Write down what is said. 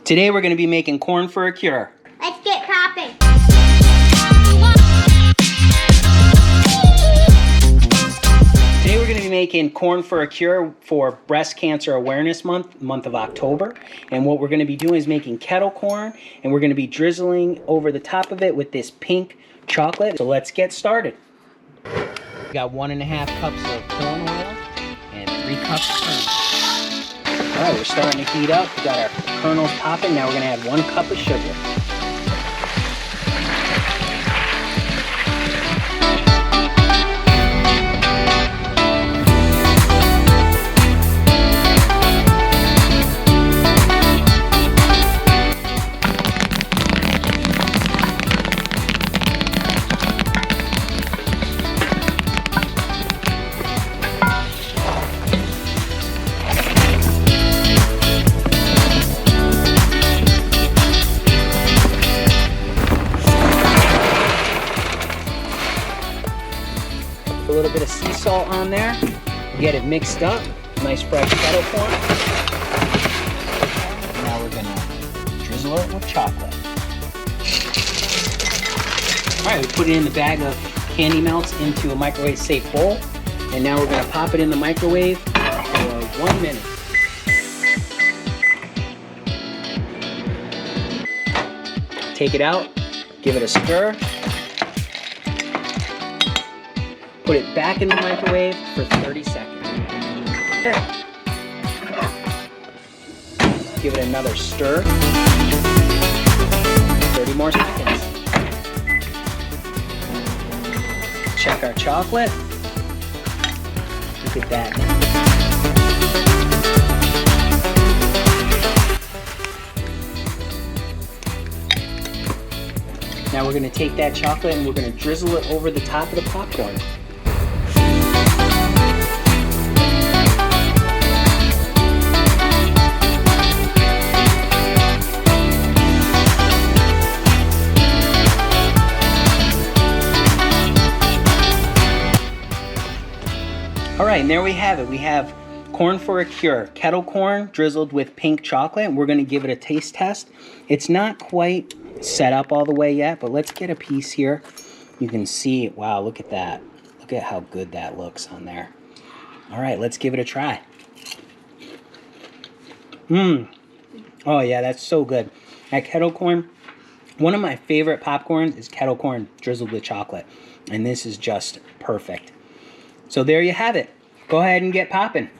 Today we're going to be making corn for a cure. Let's get popping. Today we're going to be making corn for a cure for Breast Cancer Awareness Month, month of October. And what we're going to be doing is making kettle corn, and we're going to be drizzling over the top of it with this pink chocolate. So let's get started. We got 1.5 cups of corn oil and 3 cups of kernels. All right, we're starting to heat up. We got our kernels popping. Now we're going to add 1 cup of sugar. A little bit of sea salt on there, get it mixed up. Nice fresh kettle corn. Now we're gonna drizzle it with chocolate. All right, we put it in the bag of candy melts into a microwave safe bowl, and now we're gonna pop it in the microwave for 1 minute. Take it out, give it a stir. Put it back in the microwave for 30 seconds. Give it another stir. 30 more seconds. Check our chocolate. Look at that. Now we're going to take that chocolate and we're going to drizzle it over the top of the popcorn. All right, and there we have it. We have corn for a cure, kettle corn drizzled with pink chocolate. We're going to give it a taste test. It's not quite set up all the way yet, but let's get a piece here. You can see, wow, look at that. Look at how good that looks on there. All right, let's give it a try. Oh yeah, that's so good. That kettle corn, one of my favorite popcorns is kettle corn drizzled with chocolate, and this is just perfect. So there you have it. Go ahead and get popping.